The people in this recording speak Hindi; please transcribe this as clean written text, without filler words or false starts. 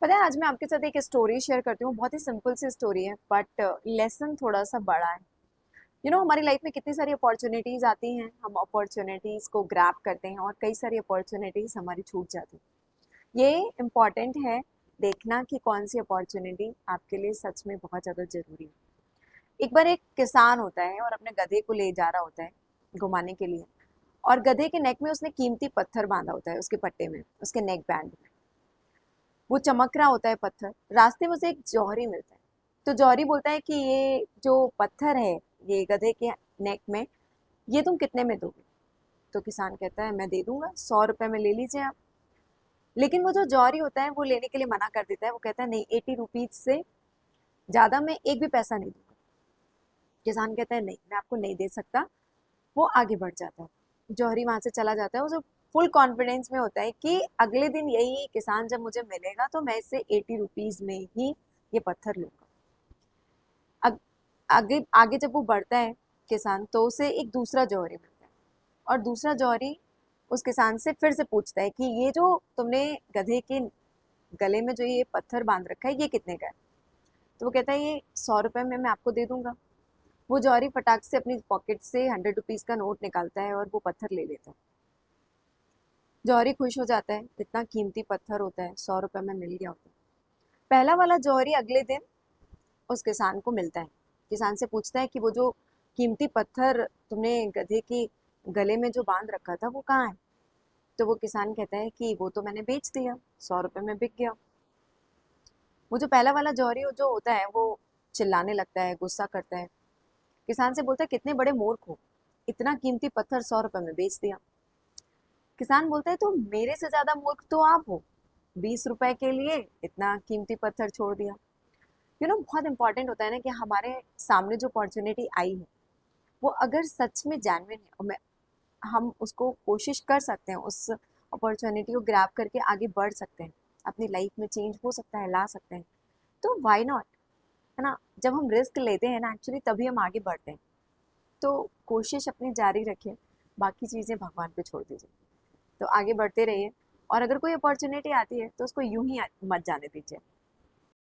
पता है, आज मैं आपके साथ एक स्टोरी शेयर करती हूँ। बहुत ही सिंपल सी स्टोरी है बट लेसन थोड़ा सा बड़ा है। हमारी लाइफ में कितनी सारी अपॉर्चुनिटीज आती हैं, हम अपॉर्चुनिटीज को ग्रैब करते हैं और कई सारी अपॉर्चुनिटीज हमारी छूट जाती हैं। ये इम्पॉर्टेंट है देखना कि कौन सी अपॉर्चुनिटी आपके लिए सच में बहुत ज़्यादा ज़रूरी है। एक बार एक किसान होता है और अपने गधे को ले जा रहा होता है घुमाने के लिए। और गधे के नेक में उसने कीमती पत्थर बांधा होता है, उसके पट्टे में, उसके नेक बैंड में। वो चमक रहा होता है पत्थर। रास्ते में उसे एक जौहरी मिलता है। तो जौहरी बोलता है कि ये जो पत्थर है, ये गधे के नेक में, ये तुम कितने में दोगे? तो किसान कहता है मैं दे दूंगा, 100 रुपए में ले लीजिए आप। लेकिन वो जो जौहरी होता है वो लेने के लिए मना कर देता है। वो कहता है नहीं, 80 रुपीज से ज्यादा मैं एक भी पैसा नहीं दूंगा। किसान कहता है नहीं, मैं आपको नहीं दे सकता। वो आगे बढ़ जाता है। जौहरी वहां से चला जाता है। उसे फुल कॉन्फिडेंस में होता है कि अगले दिन यही किसान जब मुझे मिलेगा तो मैं इससे 80 रुपीज में ही ये पत्थर लूंगा। अग, आगे आगे जब वो बढ़ता है किसान, तो उसे एक दूसरा जौहरी मिलता है। और दूसरा जौहरी उस किसान से फिर से पूछता है कि ये जो तुमने गधे के गले में जो ये पत्थर बांध रखा है, ये कितने का है? तो वो कहता है ये 100 रुपए में मैं आपको दे दूंगा। वो जौहरी फटाक से अपनी पॉकेट से 100 रुपीज का नोट निकालता है और वो पत्थर ले लेता है। जौहरी खुश हो जाता है, इतना कीमती पत्थर होता है, 100 रुपए में मिल गया होता है। पहला वाला जौहरी अगले दिन उस किसान को मिलता है। किसान से पूछता है कि वो जो कीमती पत्थर तुमने गधे के गले में जो बांध रखा था वो कहाँ है? तो वो किसान कहता है कि वो तो मैंने बेच दिया, 100 रुपए में बिक गया। वो जो पहला वाला जौहरी जो होता है वो चिल्लाने लगता है, गुस्सा करता है। किसान से बोलता है कितने बड़े मूर्ख हो, इतना कीमती पत्थर 100 रुपए में बेच दिया। किसान बोलता है तो मेरे से ज्यादा मूर्ख तो आप हो, 20 रुपए के लिए इतना कीमती पत्थर छोड़ दिया। बहुत इंपॉर्टेंट होता है ना कि हमारे सामने जो अपॉर्चुनिटी आई है वो अगर सच में जेन्युइन है और हम उसको कोशिश कर सकते हैं, उस अपॉर्चुनिटी को ग्रैब करके आगे बढ़ सकते हैं, अपनी लाइफ में चेंज हो सकता है, ला सकते हैं, तो वाई नॉट, है ना? जब हम रिस्क लेते हैं ना, एक्चुअली तभी हम आगे बढ़ते हैं। तो कोशिश अपनी जारी रखिए, बाकी चीज़ें भगवान पे छोड़ दीजिए। तो आगे बढ़ते रहिए। और अगर कोई अपॉर्चुनिटी आती है तो उसको यूं ही मत जाने दीजिए।